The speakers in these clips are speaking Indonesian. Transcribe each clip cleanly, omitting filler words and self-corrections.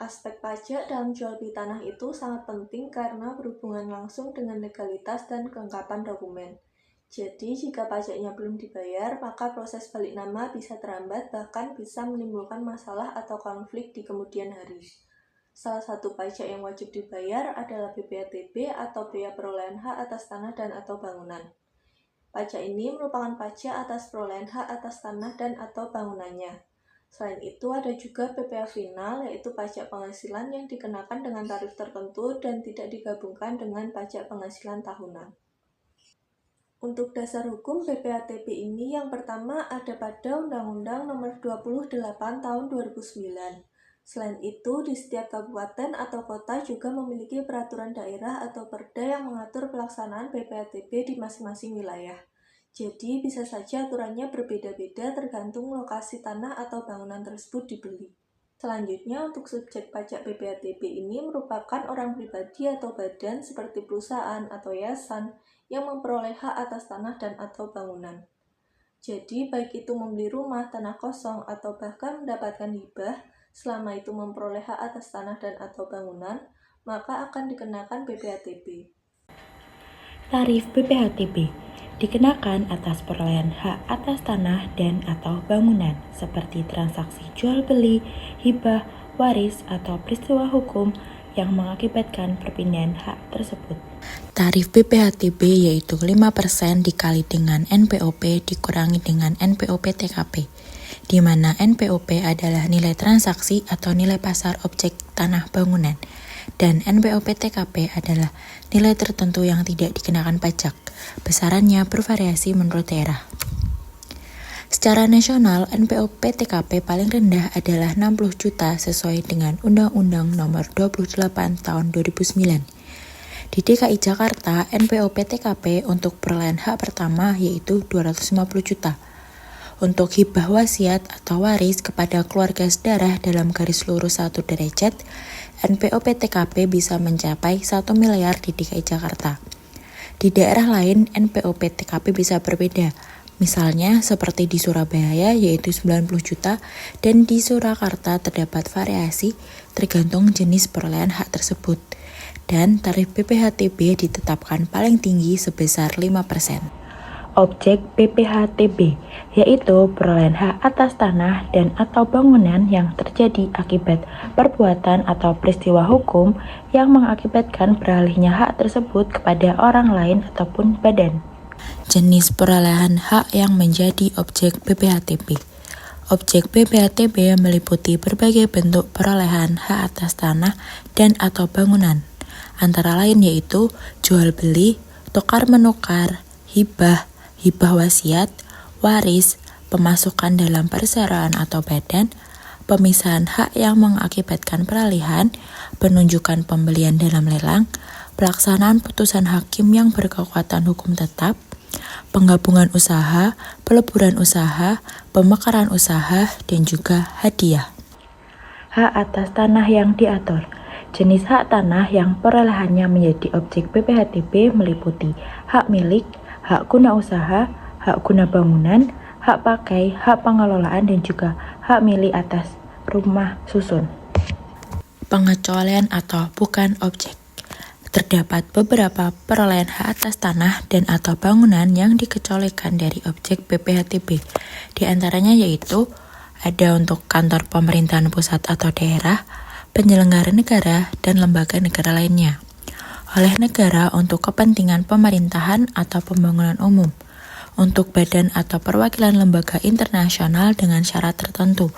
Aspek pajak dalam jual beli tanah itu sangat penting karena berhubungan langsung dengan legalitas dan kelengkapan dokumen. Jadi, jika pajaknya belum dibayar, maka proses balik nama bisa terhambat, bahkan bisa menimbulkan masalah atau konflik di kemudian hari. Salah satu pajak yang wajib dibayar adalah BPHTB atau Bea Perolehan Hak atas Tanah dan atau Bangunan. Pajak ini merupakan pajak atas perolehan hak atas tanah dan atau bangunannya. Selain itu ada juga PPh final, yaitu pajak penghasilan yang dikenakan dengan tarif tertentu dan tidak digabungkan dengan pajak penghasilan tahunan. Untuk dasar hukum BPHTB ini yang pertama ada pada Undang-Undang Nomor 28 Tahun 2009. Selain itu, di setiap kabupaten atau kota juga memiliki peraturan daerah atau perda yang mengatur pelaksanaan BPHTB di masing-masing wilayah. Jadi, bisa saja aturannya berbeda-beda tergantung lokasi tanah atau bangunan tersebut dibeli. Selanjutnya, untuk subjek pajak BPHTB ini merupakan orang pribadi atau badan seperti perusahaan atau yayasan yang memperoleh hak atas tanah dan atau bangunan. Jadi, baik itu membeli rumah, tanah kosong, atau bahkan mendapatkan hibah, selama itu memperoleh hak atas tanah dan atau bangunan, maka akan dikenakan BPHTB. Tarif BPHTB dikenakan atas perolehan hak atas tanah dan atau bangunan seperti transaksi jual beli, hibah, waris, atau peristiwa hukum yang mengakibatkan perpindahan hak tersebut. Tarif BPHTB yaitu 5% dikali dengan NPOP dikurangi dengan NPOP TKP, di mana NPOP adalah nilai transaksi atau nilai pasar objek tanah bangunan, dan NPOP TKP adalah nilai tertentu yang tidak dikenakan pajak. Besarannya bervariasi menurut daerah. Secara nasional, NPOP TKP paling rendah adalah 60 juta sesuai dengan Undang-Undang Nomor 28 Tahun 2009. Di DKI Jakarta, NPOP TKP untuk perolehan hak pertama yaitu 250 juta. Untuk hibah wasiat atau waris kepada keluarga sedarah dalam garis lurus 1 derajat, NPOP TKP bisa mencapai 1 miliar di DKI Jakarta. Di daerah lain, NPOP TKP bisa berbeda. Misalnya seperti di Surabaya yaitu 90 juta dan di Surakarta terdapat variasi tergantung jenis perolehan hak tersebut. Dan tarif BPHTB ditetapkan paling tinggi sebesar 5%. Objek BPHTB yaitu perolehan hak atas tanah dan atau bangunan yang terjadi akibat perbuatan atau peristiwa hukum yang mengakibatkan beralihnya hak tersebut kepada orang lain ataupun badan. Jenis perolehan hak yang menjadi objek BPHTB. Objek BPHTB meliputi berbagai bentuk perolehan hak atas tanah dan atau bangunan, antara lain yaitu jual beli, tukar-menukar, hibah, hibah wasiat, waris, pemasukan dalam perseroan atau badan, pemisahan hak yang mengakibatkan peralihan, penunjukan pembelian dalam lelang, pelaksanaan putusan hakim yang berkekuatan hukum tetap, penggabungan usaha, peleburan usaha, pemekaran usaha, dan juga hadiah. Hak atas tanah yang diatur. Jenis hak tanah yang perolehannya menjadi objek BPHTB meliputi hak milik, hak guna usaha, hak guna bangunan, hak pakai, hak pengelolaan, dan juga hak milik atas rumah susun. Pengecualian atau bukan objek. Terdapat beberapa perolehan hak atas tanah dan atau bangunan yang dikecualikan dari objek BPHTB. Di antaranya yaitu ada untuk kantor pemerintahan pusat atau daerah, penyelenggara negara, dan lembaga negara lainnya. Oleh negara untuk kepentingan pemerintahan atau pembangunan umum, untuk badan atau perwakilan lembaga internasional dengan syarat tertentu,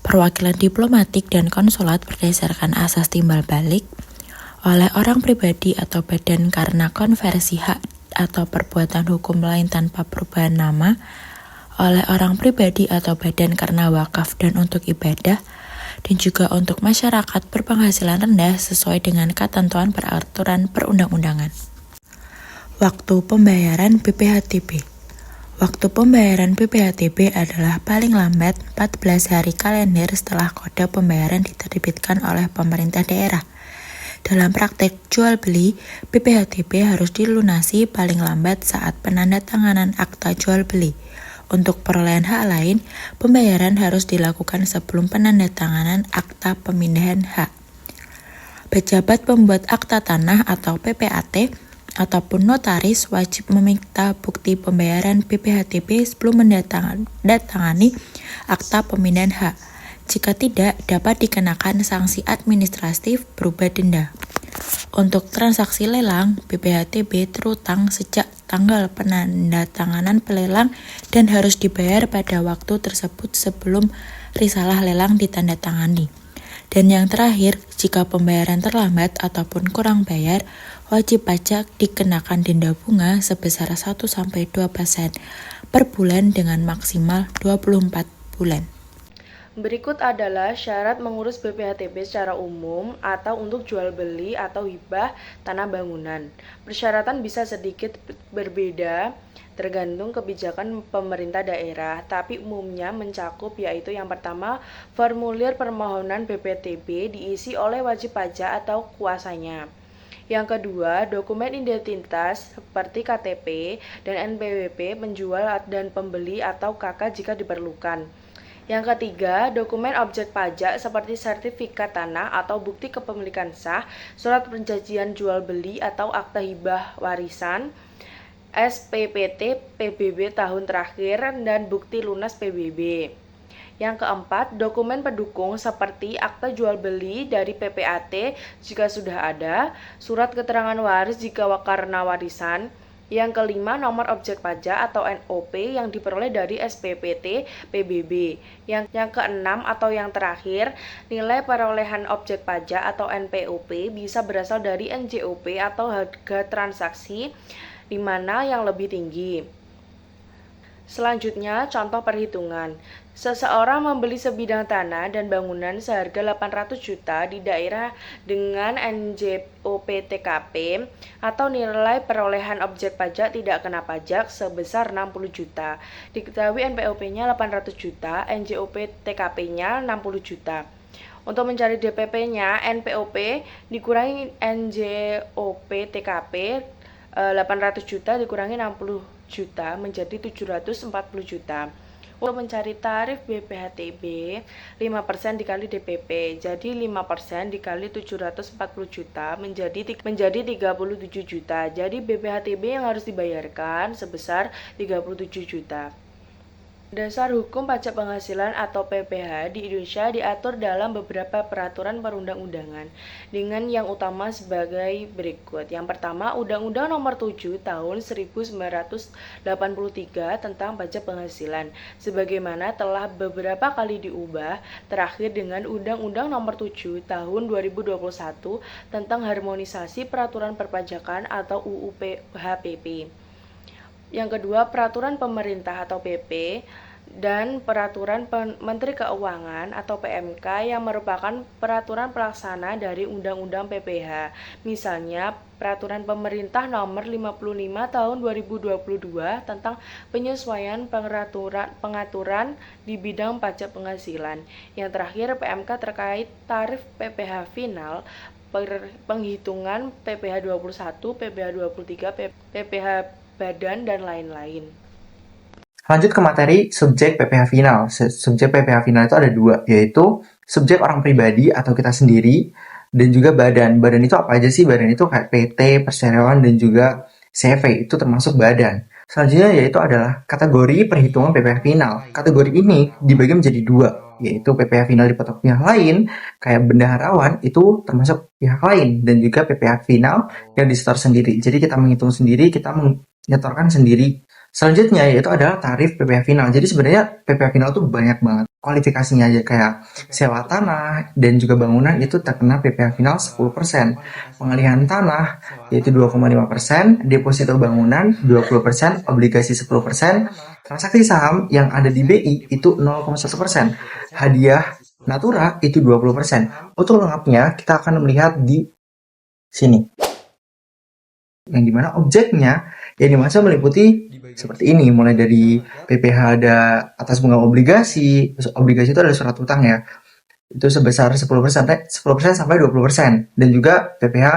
perwakilan diplomatik dan konsulat berdasarkan asas timbal balik, oleh orang pribadi atau badan karena konversi hak atau perbuatan hukum lain tanpa perubahan nama, oleh orang pribadi atau badan karena wakaf dan untuk ibadah, dan juga untuk masyarakat berpenghasilan rendah sesuai dengan ketentuan peraturan perundang-undangan. Waktu pembayaran BPHTB. Waktu pembayaran BPHTB adalah paling lambat 14 hari kalender setelah kode pembayaran diterbitkan oleh pemerintah daerah. Dalam praktek jual beli, BPHTB harus dilunasi paling lambat saat penandatanganan akta jual beli. Untuk perolehan hak lain, pembayaran harus dilakukan sebelum penandatanganan akta pemindahan hak. Pejabat pembuat akta tanah atau PPAT ataupun notaris wajib meminta bukti pembayaran BPHTB sebelum mendatangani akta pemindahan hak. Jika tidak, dapat dikenakan sanksi administratif berupa denda. Untuk transaksi lelang, BPHTB terutang sejak tanggal penandatanganan pelelang dan harus dibayar pada waktu tersebut sebelum risalah lelang ditandatangani. Dan yang terakhir, jika pembayaran terlambat ataupun kurang bayar, wajib pajak dikenakan denda bunga sebesar 1-2% per bulan dengan maksimal 24 bulan. Berikut adalah syarat mengurus BPHTB secara umum atau untuk jual beli atau hibah tanah bangunan. Persyaratan bisa sedikit berbeda tergantung kebijakan pemerintah daerah, tapi umumnya mencakup yaitu yang pertama, formulir permohonan BPHTB diisi oleh wajib pajak atau kuasanya. Yang kedua, dokumen identitas seperti KTP dan NPWP penjual dan pembeli atau KK jika diperlukan. Yang ketiga, dokumen objek pajak seperti sertifikat tanah atau bukti kepemilikan sah, surat perjanjian jual beli atau akta hibah warisan, SPPT PBB tahun terakhir, dan bukti lunas PBB. Yang keempat, dokumen pendukung seperti akta jual beli dari PPAT jika sudah ada, surat keterangan waris jika karena warisan. Yang kelima, nomor objek pajak atau NOP yang diperoleh dari SPPT PBB. Yang keenam atau yang terakhir, nilai perolehan objek pajak atau NPOP bisa berasal dari NJOP atau harga transaksi, di mana yang lebih tinggi. Selanjutnya, contoh perhitungan. Seseorang membeli sebidang tanah dan bangunan seharga 800 juta di daerah dengan NJOP TKP atau nilai perolehan objek pajak tidak kena pajak sebesar 60 juta. Diketahui NPOP-nya 800 juta, NJOP TKP-nya 60 juta. Untuk mencari DPP-nya, NPOP dikurangi NJOP TKP 800 juta dikurangi 60 juta menjadi 740 juta. Untuk mencari tarif BPHTB, 5% dikali DPP, jadi 5% dikali 740 juta menjadi 37 juta. Jadi BPHTB yang harus dibayarkan sebesar 37 juta. Dasar Hukum Pajak Penghasilan atau PPh di Indonesia diatur dalam beberapa peraturan perundang-undangan dengan yang utama sebagai berikut. Yang pertama, Undang-Undang Nomor 7 Tahun 1983 tentang Pajak Penghasilan, sebagaimana telah beberapa kali diubah, terakhir dengan Undang-Undang Nomor 7 Tahun 2021 tentang Harmonisasi Peraturan Perpajakan atau UU HPP. Yang kedua, Peraturan Pemerintah atau PP dan Peraturan Menteri Keuangan atau PMK yang merupakan peraturan pelaksana dari Undang-Undang PPh. Misalnya, Peraturan Pemerintah Nomor 55 Tahun 2022 tentang penyesuaian pengaturan di bidang pajak penghasilan. Yang terakhir, PMK terkait tarif PPh final, penghitungan PPh 21, PPh 23, PPh badan, dan lain-lain. Lanjut ke materi subjek PPh final. Subjek PPh final itu ada dua, yaitu subjek orang pribadi atau kita sendiri, dan juga badan. Badan itu apa aja sih? Badan itu kayak PT, perseroan, dan juga CV, itu termasuk badan. Selanjutnya yaitu adalah kategori perhitungan PPh final. Kategori ini dibagi menjadi dua, yaitu PPh final dipatok pihak lain, kayak bendaharawan, itu termasuk pihak lain, dan juga PPh final yang disetor sendiri. Jadi kita menghitung sendiri, kita menyetorkan sendiri. Selanjutnya yaitu adalah tarif PPh final. Jadi sebenarnya PPh final tuh banyak banget kualifikasinya aja, kayak sewa tanah dan juga bangunan itu terkena PPh final 10%. Pengalihan tanah yaitu 2,5%, deposito bangunan 20%, obligasi 10%, transaksi saham yang ada di BI itu 0,1%, hadiah natura itu 20%. Untuk lengkapnya kita akan melihat di sini, yang dimana objeknya yang dimaksud meliputi seperti ini, mulai dari PPh ada atas bunga obligasi itu adalah surat utang ya, itu sebesar 10% sampai 20%, dan juga PPh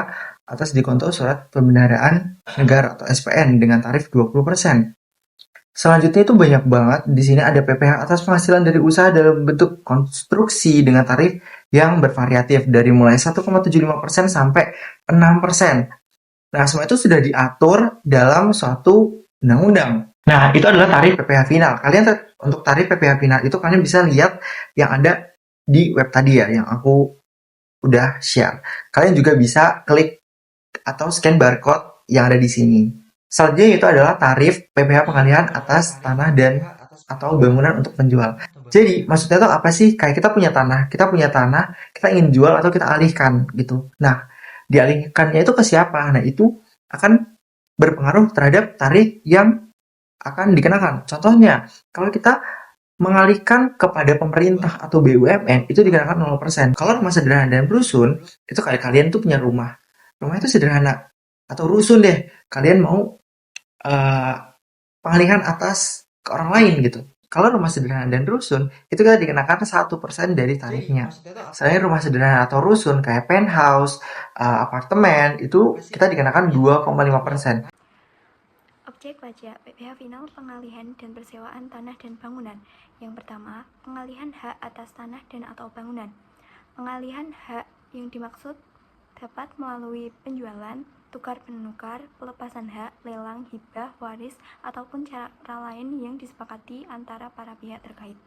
atas dikonto surat pembendaraan negara atau SPN dengan tarif 20%. Selanjutnya itu banyak banget. Di sini ada PPh atas penghasilan dari usaha dalam bentuk konstruksi dengan tarif yang bervariatif dari mulai 1,75% sampai 6%. Nah, semua itu sudah diatur dalam suatu undang-undang. Nah, itu adalah tarif PPh final. Untuk tarif PPh final itu kalian bisa lihat yang ada di web tadi ya, yang aku udah share. Kalian juga bisa klik atau scan barcode yang ada di sini. Selanjutnya itu adalah tarif PPh pengalihan atas tanah dan atau bangunan untuk penjual. Jadi, maksudnya itu apa sih? Kayak kita punya tanah, kita ingin jual atau kita alihkan gitu. Nah, dialihkannya itu ke siapa? Nah, itu akan berpengaruh terhadap tarif yang akan dikenakan. Contohnya, kalau kita mengalihkan kepada pemerintah atau BUMN, itu dikenakan 0%. Kalau rumah sederhana dan rusun, itu kayak kalian tuh punya rumah. Rumah itu sederhana. Atau rusun deh, kalian mau eh, pengalihan atas ke orang lain gitu. Kalau rumah sederhana dan rusun, itu kita dikenakan 1% dari tarifnya. Selain rumah sederhana atau rusun, kayak penthouse, apartemen, itu kita dikenakan 2,5%. Objek pajak PPh final pengalihan dan persewaan tanah dan bangunan. Yang pertama, pengalihan hak atas tanah dan atau bangunan. Pengalihan hak yang dimaksud dapat melalui penjualan, tukar-menukar, pelepasan hak, lelang, hibah, waris, ataupun cara lain yang disepakati antara para pihak terkait.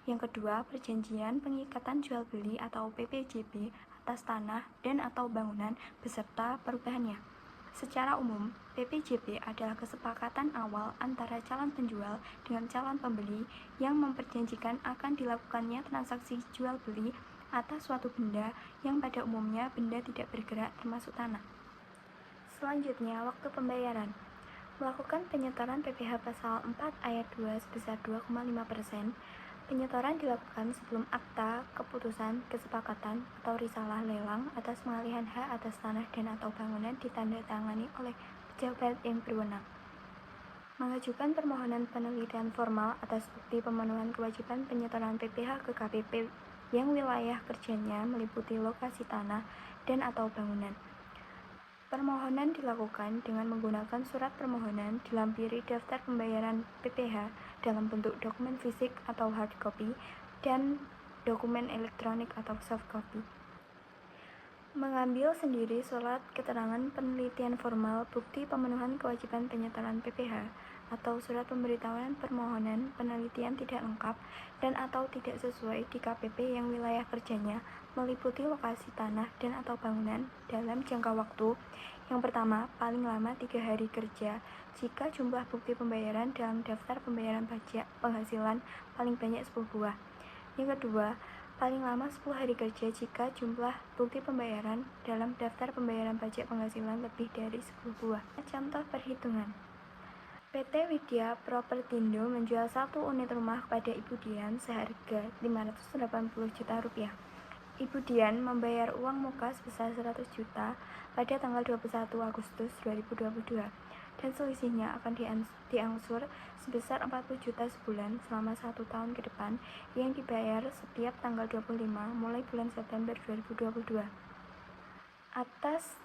Yang kedua, perjanjian pengikatan jual beli atau PPJB atas tanah dan atau bangunan beserta perubahannya. Secara umum, PPJB adalah kesepakatan awal antara calon penjual dengan calon pembeli yang memperjanjikan akan dilakukannya transaksi jual beli atas suatu benda yang pada umumnya benda tidak bergerak termasuk tanah. Selanjutnya, waktu pembayaran. Melakukan penyetoran PPh pasal 4 ayat 2 sebesar 2,5%. Penyetoran dilakukan sebelum akta, keputusan, kesepakatan, atau risalah lelang atas pengalihan hak atas tanah dan atau bangunan ditandatangani oleh pejabat yang berwenang. Mengajukan permohonan penelitian formal atas bukti pemenuhan kewajiban penyetoran PPh ke KPP yang wilayah kerjanya meliputi lokasi tanah dan atau bangunan. Permohonan dilakukan dengan menggunakan surat permohonan dilampiri daftar pembayaran PPh dalam bentuk dokumen fisik atau hard copy dan dokumen elektronik atau soft copy. Mengambil sendiri surat keterangan penelitian formal bukti pemenuhan kewajiban penyetoran PPh atau surat pemberitahuan permohonan penelitian tidak lengkap dan atau tidak sesuai di KPP yang wilayah kerjanya meliputi lokasi tanah dan atau bangunan dalam jangka waktu yang pertama paling lama 3 hari kerja jika jumlah bukti pembayaran dalam daftar pembayaran pajak penghasilan paling banyak 10 buah. Yang kedua, paling lama 10 hari kerja jika jumlah bukti pembayaran dalam daftar pembayaran pajak penghasilan lebih dari 10 buah. Contoh perhitungan. PT Widya Propertindo menjual 1 unit rumah kepada Ibu Dian seharga 580 juta rupiah. Ibu Dian membayar uang muka sebesar 100 juta pada tanggal 21 Agustus 2022 dan selisihnya akan diangsur sebesar 40 juta sebulan selama 1 tahun ke depan yang dibayar setiap tanggal 25 mulai bulan September 2022. Atas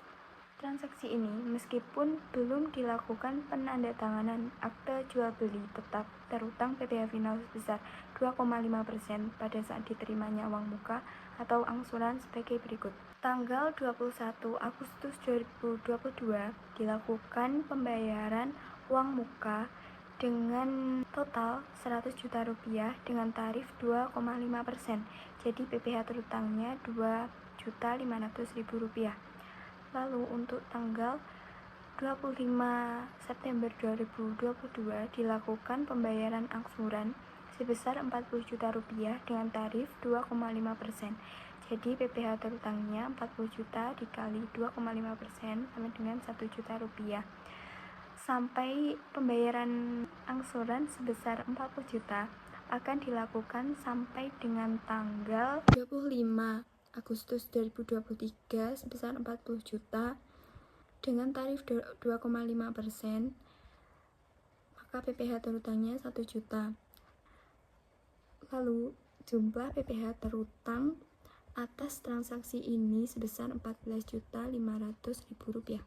transaksi ini, meskipun belum dilakukan penandatanganan akte jual beli, tetap terutang PPh final sebesar 2,5% pada saat diterimanya uang muka atau angsuran sebagai berikut. Tanggal 21 Agustus 2022 dilakukan pembayaran uang muka dengan total 100 juta rupiah dengan tarif 2,5%. Jadi PPh terutangnya 2.500.000 rupiah. Lalu untuk tanggal 25 September 2022 dilakukan pembayaran angsuran sebesar 40 juta rupiah dengan tarif 2,5%. Jadi PPh terutangnya 40 juta dikali 2,5% sama dengan 1 juta rupiah. Sampai pembayaran angsuran sebesar 40 juta akan dilakukan sampai dengan tanggal 25 Agustus 2023 sebesar 40 juta dengan tarif 2,5%, maka PPh terutangnya 1 juta. Lalu jumlah PPh terutang atas transaksi ini sebesar 14.500.000 rupiah.